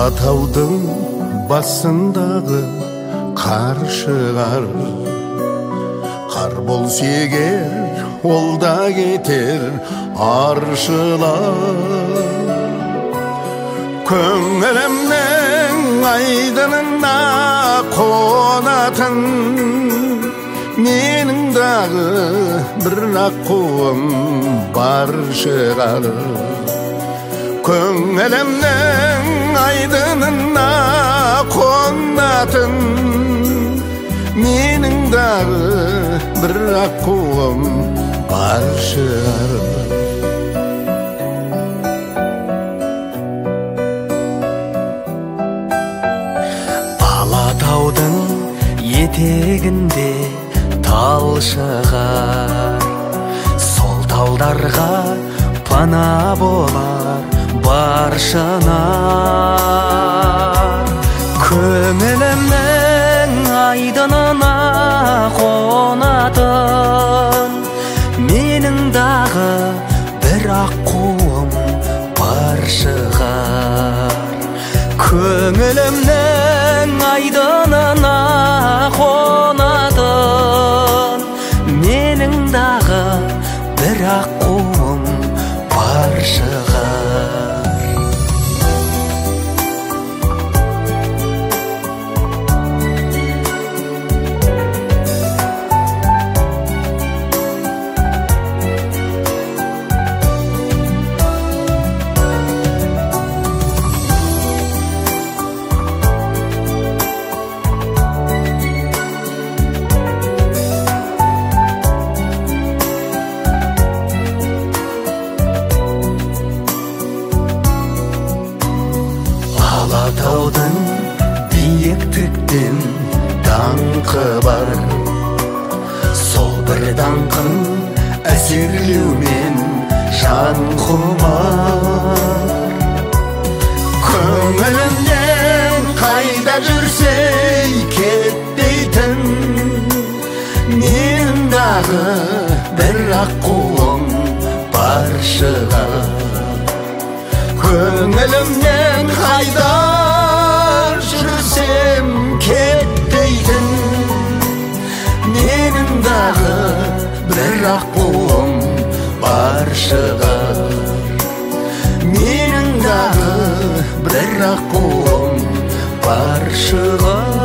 Алатаудың басындағы қаршығар, қар болса егер ол да кетер аршылар. Көңілімнің айдынына қонатын менің дағы бір аққуым бар шығар. Көңілімнің айдынына қонатын менің дағы бір аққуым бар шығар. Алатаудың етегінде тал шығар, сол талдарға пана болар бар шынар. Көңілімнің айдынына қонатын менің дағы бір аққуым бар шығар. Көңілімнің айдынына қонатын менің дағы бір аққуым бар шығар. Алатаудың биіктіктен даңқы бар, сол бір даңқын әсерлеумен жан құмар. Көңілімнен қайда жүрсе кетпейтін менің дағы бір аққуым бар шығар. Көңілімнен қайда жүрсем кетпейтін менің дағы бір аққуым бар шығар. Менің дағы бір аққуым бар шығар.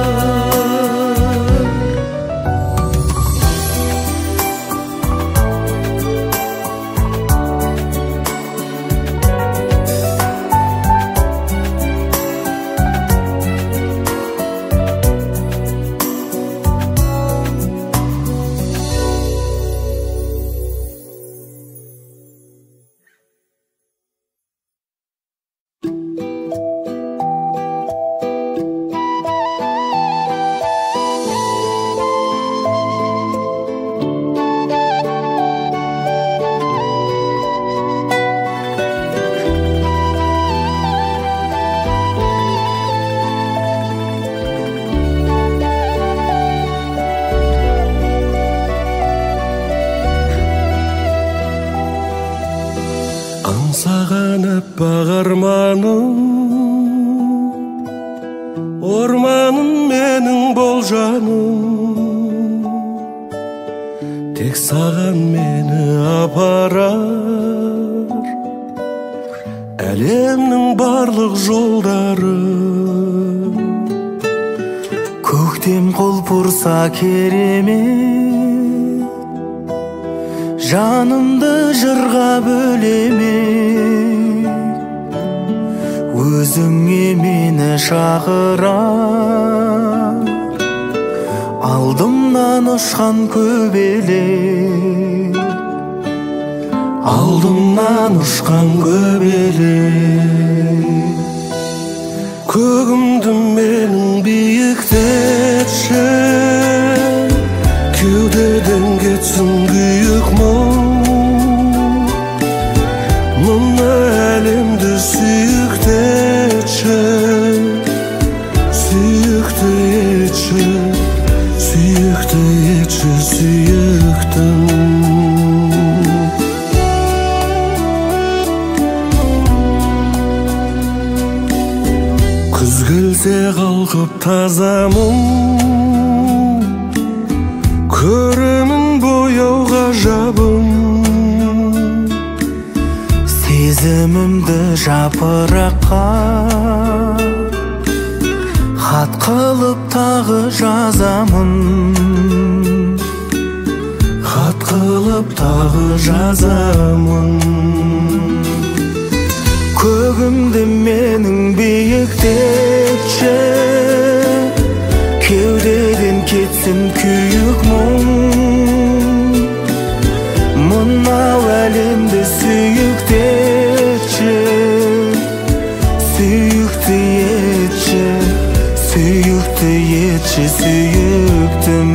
Аңсаған аппақ арманым, орманым менің бол жаным, тек саған мені апарар әлемнің барлық жолдары. Көктем құлпырса керемет, жанымды жырға бөлеме, өзіңе мені шақыра. Алдымнан ұшқан көбелек, алдымнан ұшқан көбелек. Көгімді менің биіктетші, кеудеден кетсін күйік мұң. Мына әлемді сүйікті етші, сүйікті етші, сүйікті етші, сүйіктім. Есе қалқып тазамын, көрімін бояу ғажабым. Сезімімді жапыраққа хат қылып тағы жазамын, хат қылып тағы жазамын. Көгімді менің биіктетші, кеудеден кетсін күйік мұң. Мынау әлемді сүйіктетші, сүйікті етші, сүйікті етші, сүйіктім.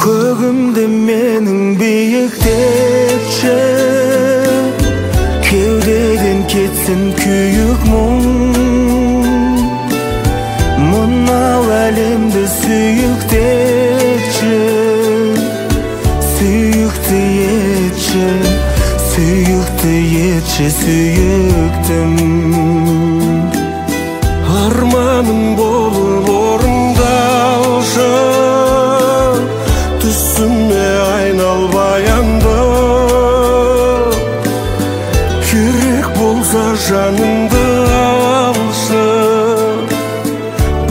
Көгімді менің биіктетші, кеудеден кетсін күйік мұң. Мынау әлемді сүйіктетші, сүйікті етші, сүйікті етші, сүйіктім. Арманым болып орындалшы, түсіме айналбаянды. Керек болса жанымды алшы,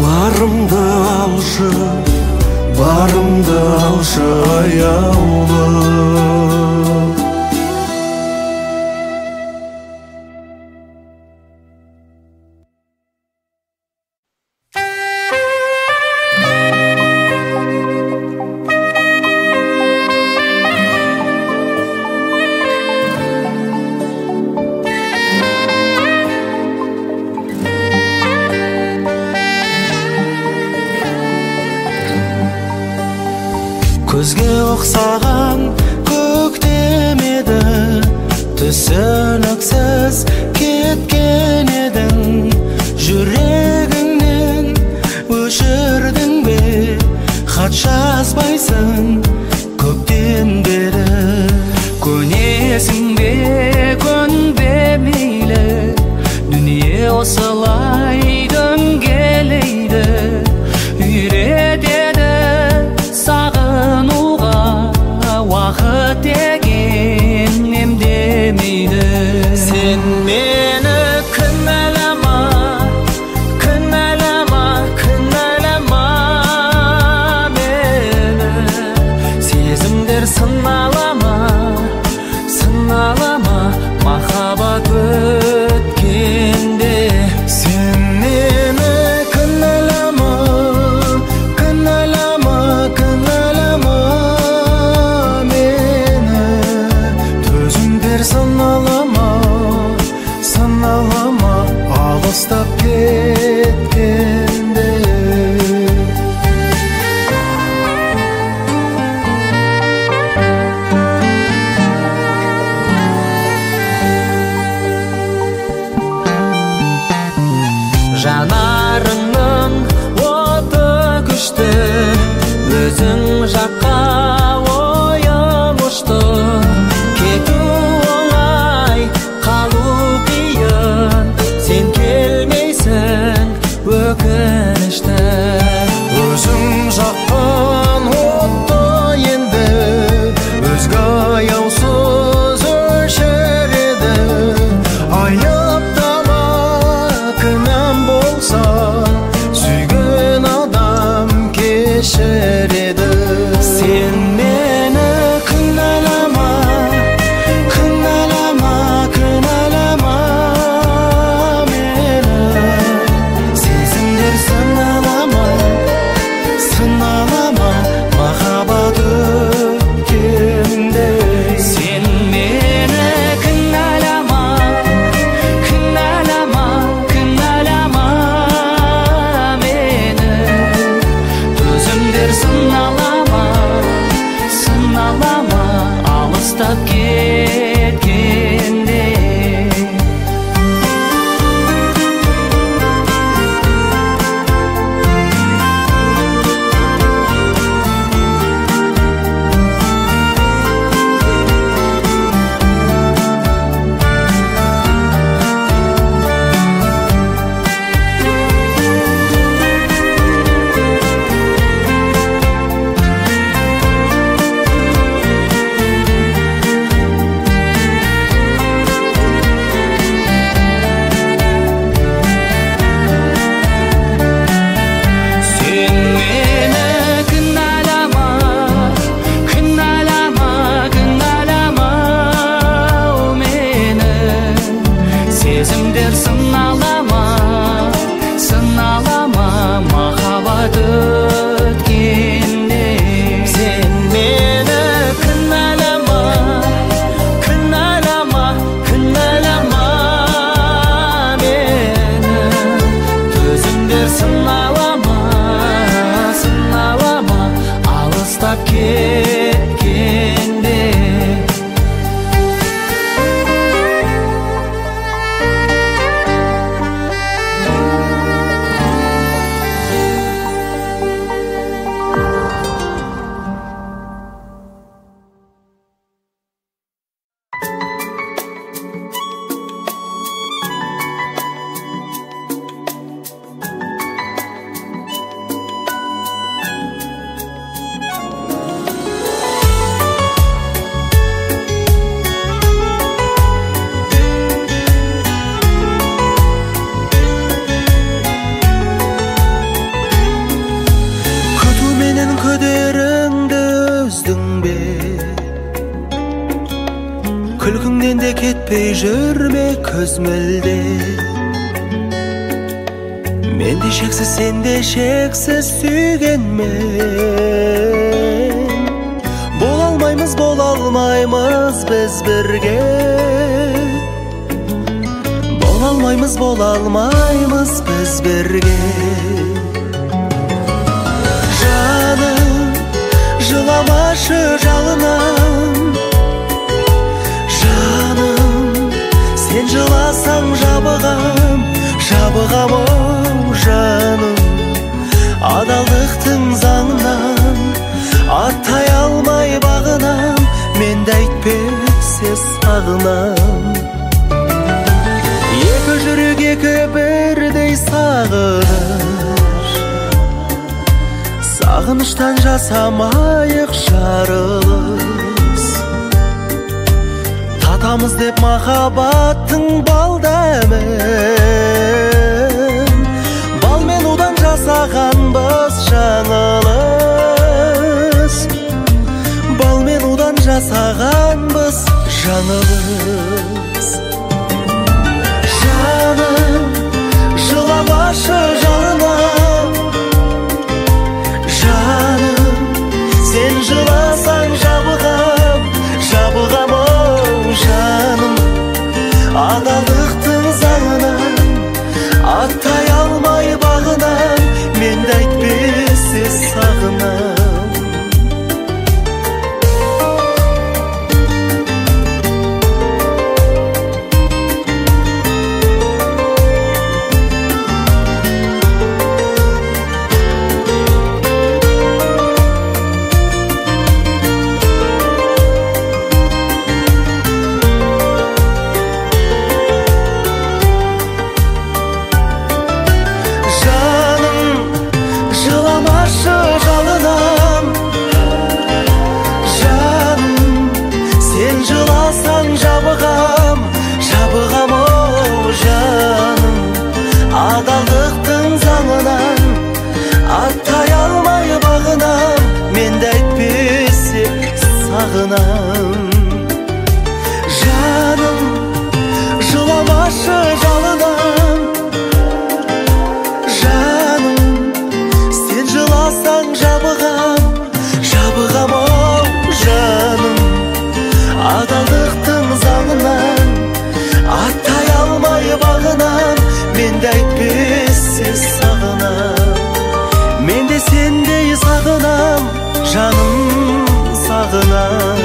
барымды алшы, барымды алшы аяулы. Көзге ұқсаған көктем еді, түсініксіз кеткен едің. Жүрегіңнен өшірдің бе, хат жазбайсың көптен бері. Көнесің бе, көнбе мейлі, дүние осылай дөңгелейді. Үйретеді сағынуға, уақыт деген емдемейді. Сен мені кінәлама, кінәлама, кінәлама мені. Сезімдер сыналама, сыналама, махаббат өткенде. Сен мені кінәлама, кінәлама, кінәлама мені. Төзімдер сыналама, сыналама, алыстап кеткенде. Жанарыңның оты күшті, өзің жаққа ойым ұшты. Кету оңай, қалу қиын, сен келмейсің өкінішті. Өзің жаққан отты енді, өзге аяусыз өшіреді. Айыптама, кінәм болса, сүйген адам кешіреді. кетпей жүрме көз мөлде. Мен де шексіз, сен де шексіз сүйгенмен. Бола алмаймыз біз бірге. Бола алмаймыз біз бірге. Жаным, жыламашы жалынам. Жаным, сен жыласаң жабығам, жабығам-ау жаным. Адалдықтың заңынан аттай алмай бағынам, мен де әйтпесе сағынам. Екі жүрек екі бірдей сағыныш, сағыныштан жасамайық жарылыс. Татамыз деп махаббаттың бал дәмін, балмен удан жасағанбыз жаңылыс. Балмен удан жасағанбыз жаңылыс. Жаным, жыламашы жарынам. Жаным, сен жыласаң жабығам, жабығам-ау жаным. Адалдықтың заңынан аттай алмай бағынам, мен де әйтпесе сағынам. Адалдықтың заңынан аттай алмай бағынам, мен де әйтпесе сағынам. Жаным, жыламашы жалынам. Жаным, сен жыласаң жабығам, жабығам-ау жаным. Адалдықтың заңынан аттай алмай бағынам, мен де әйтпесе сағынам. Мен де сендей сағынам, жаным сағынам.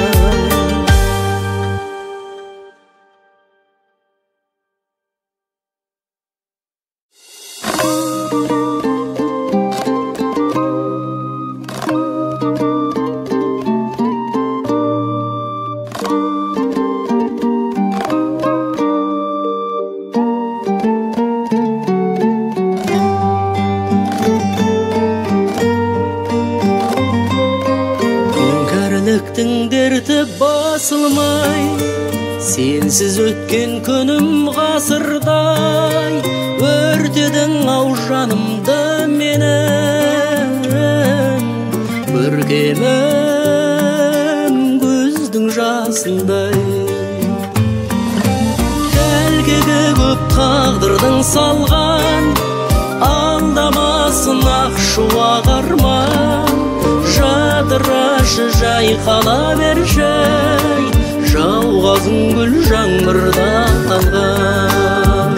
Басылмай, сенсіз өткен күнім ғасырдай, өртедің ау жанымды менің. Бүркемім көздің жасындай, әлгігі көп тағдырдың салған, алдамасын ақшуақ арман. Жадырашы жайқала берші, жауғазың гүл жаңбырда қалған.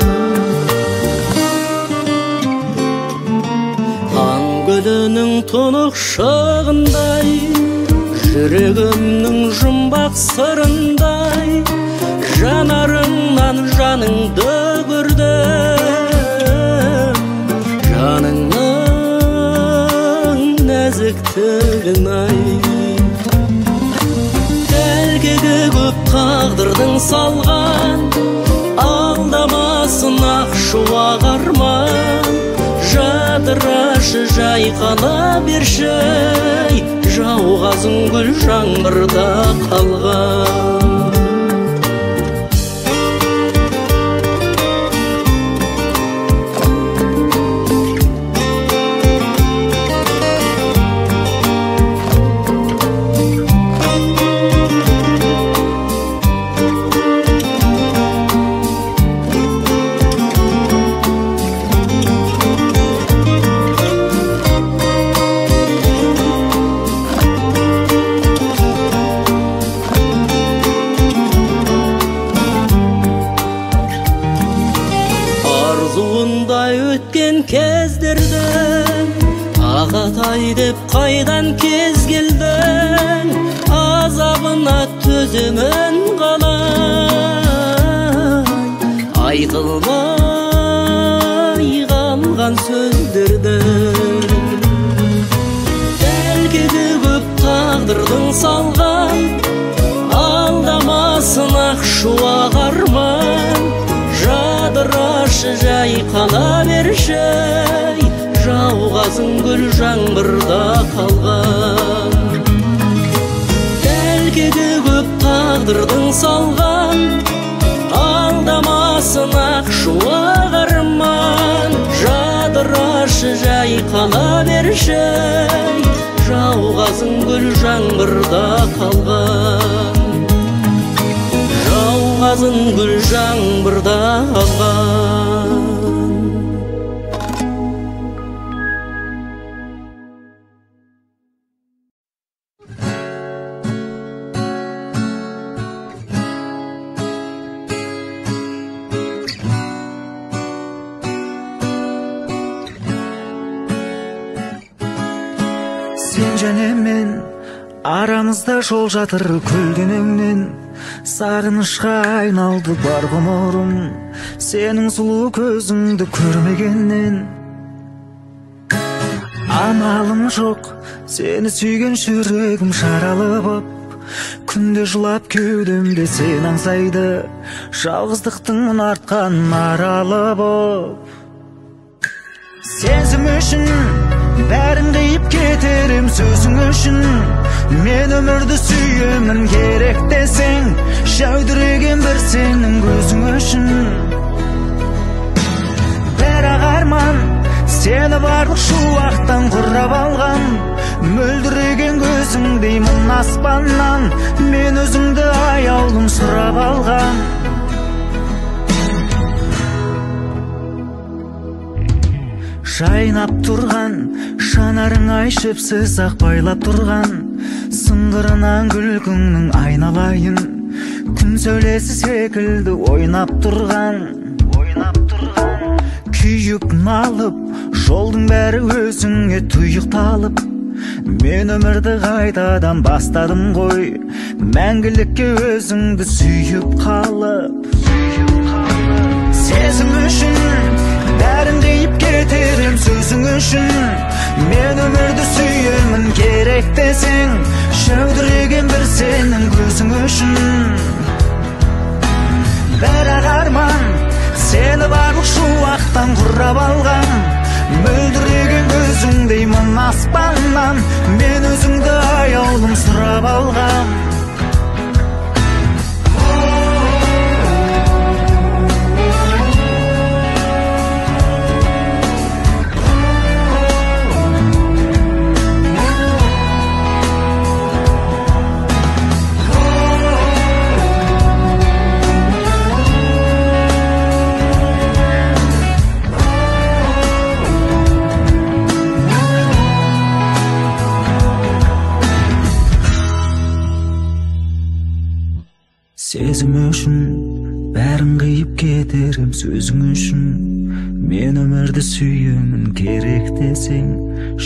Таң гүлінің тұнық шағындай, жүрегімнің жұмбақ сырындай, жанарыңнан жаныңды көрдім. Жаныңның нәзіктігін ай, әлгігі көп тағдырдың салған, алдамасын ақшуақ арман. Жадырашы жайқала берші, жауғазың гүл жаңбырда қалған. өткен кездерден ағатай деп қайдан кез келдің азабына төземін қалай айтылмай қалған сөздерді дәлкеді көп тағдырдың салған алдамасын ақшуақ арман жадырашы жайқала берші жауғазын гүл жаңбырда қалған дәлкеді көп тағдырдың салған алдамасын ақшуақ арман жадырашы жайқала берші жауғазын гүл жаңбырда қалған жауғазын гүл жаңбырда қалған Сен және мен арамызда жол жатыр көлденеңнен сағынышқа айналды бар ғұмырым сенің сұлу көзіңді көрмегеннен амалым жоқ сені сүйген жүрегім жаралы боп күнде жылап кеудемде сен аңсайды жалғыздықтың артқан аралы боп сезім үшін бәрін қиып кетерім сөзің үшін мен өмірді сүйемін керек десең жәудіреген бір сенің көзің үшін бірақ арман сені барлық шуақтан құрап алған мөлдіреген көзіңдей мың аспаннан мен өзіңді аяулым сұрап алған жайнап тұрған жанарың айшыпсыз ақ байлап тұрған сыңғырынан күлкіңнің айналайын күн сәулесі секілді ойнап тұрған күйік налып жолдың бәрі өзіңе тұйықталып мен өмірді қайтадан бастадым ғой мәңгілікке өзіңді сүйіп қалып сезім үшін бәрін қиып кетерім сөзің үшін мен өмірді сүйемін керек десең жәудіреген бір сенің көзің үшін бірақ арман сені барлық шуақтан құрап алған мөлдіреген көзіңдей мың аспаннан мен өзіңді аяулым сұрап алған сезім үшін бәрін қиып кетерім сөзің үшін мен өмірді сүйемін керек десең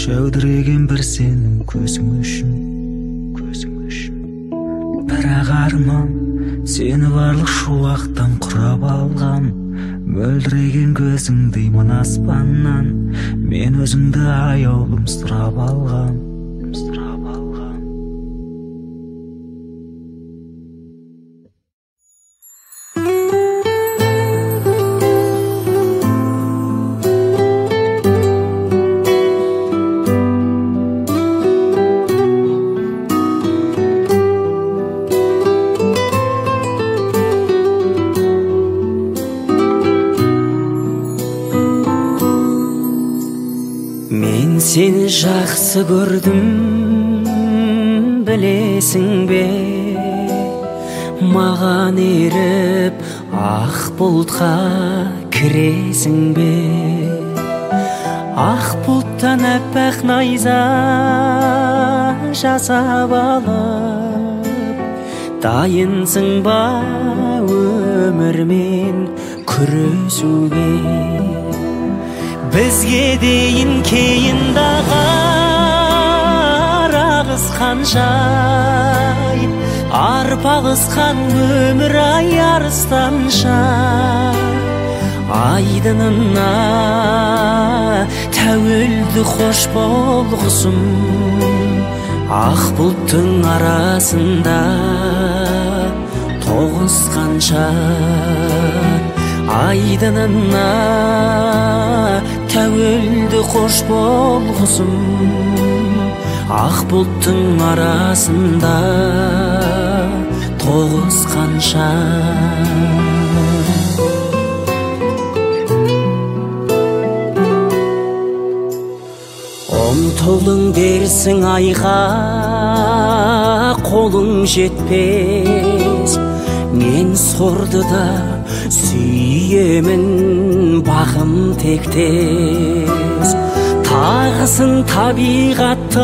жәудіреген бір сенің көзің үшін бірақ арман сені барлық шуақтан құрап алған мөлдіреген көзіңдей мың аспаннан мен өзіңді аяулым сұрап алған Сені жақсы көрдім, білесің бе? Маған еріп, ақ бұлтқа кіресің бе? Ақ бұлттан әппақ найза жасап алып, дайынсың ба өмірмен күресуге? Bizge deyin keyin dağar ağızkanşay Arpa ıskan ömür ay arıstanşay Aydınına təvüldü xoş bolğusum Ak bulutun arasında toğuskanşa Aydınına təvüldü xoş bolğusum Ak bulutun arasında toğuskanşa Omtolun dersin ayğa kolun jetpez Men sordu da süyemin bağım tektez Tağısın tabiqattın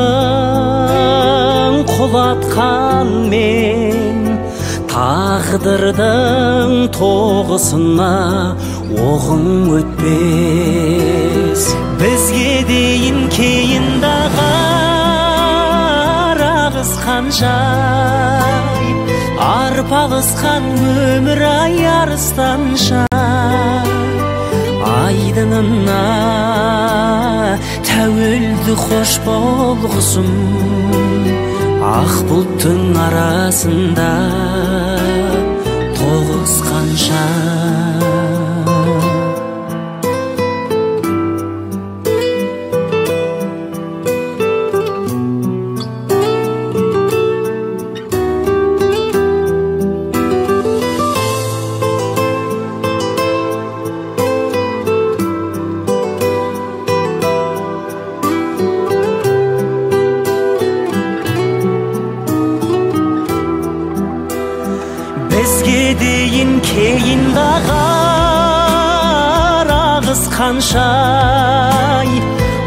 qolatkan men Tağdırdın toğısına oğum ötpez Bizge deyin keyin dağar ağızkanşay Arpa ıskan ömür ay arıstanşay Aydınına təvüldü xoş bolğusum Ak bulutun arasında toğuskanşay Bizge deyin keyin dağar ağızkanşay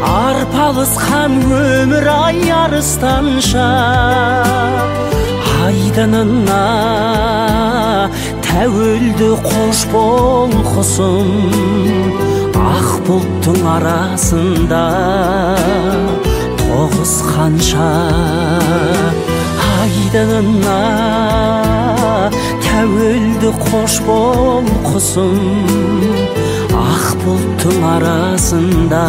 Arpa ıskan ömür ay arıstanşay Aydınına təvüldü xoş bolğusum Ak bulutun arasında toğuskanşa Aydınına təvüldü xoş bolğusum Ak bulutun arasında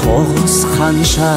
toğuskanşa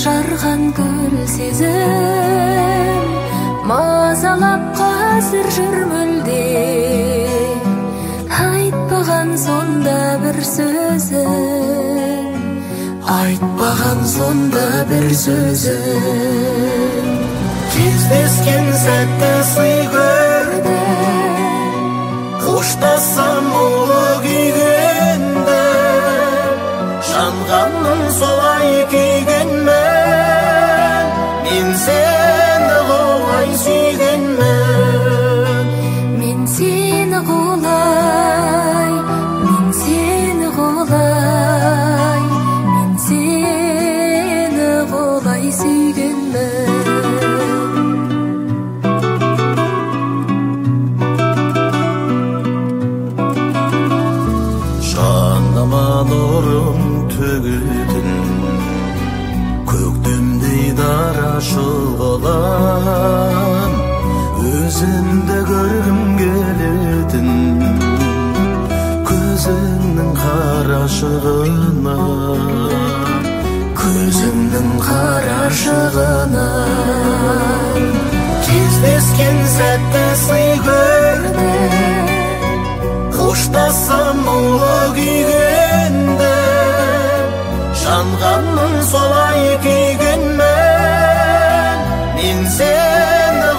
жарған гүл сезім мазалап қазір жүр мүлде айтпаған сонда бір сөзің айтпаған сонда бір сөзің Кездескен сәтті сый көрдім қоштассам ұлы күйгенді жанғанның солай күйгенмен мен сені қалай сүйгенмен мен сені қалай мен сені қалай мен сені қалай сүйгенмен жаныма нұрын төгетін көктемдей дара шұғылан өзіңді көргім келетін көзіңнің қарашығына көзіңнің қарашығына кездескен сәтті сый көрдім қоштассам ұлы күйгенді жанғанның солай күйгенмен мен сені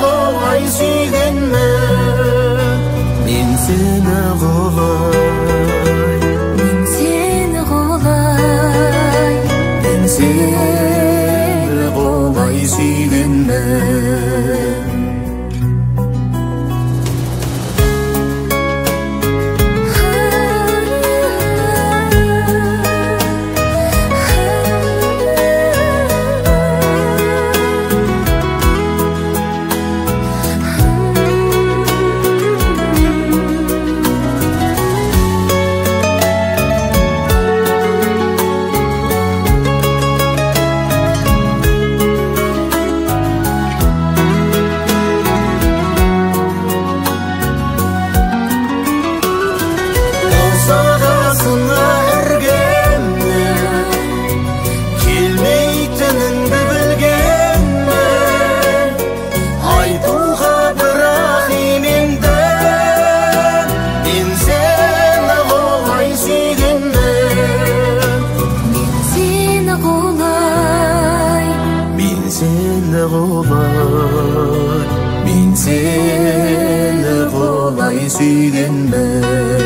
seni kolay suygenmen.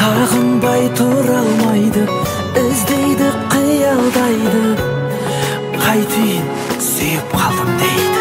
Сағынбай тұра алмайды, іздейді қиялдайды, қайтейін сүйіп қалдым дейді.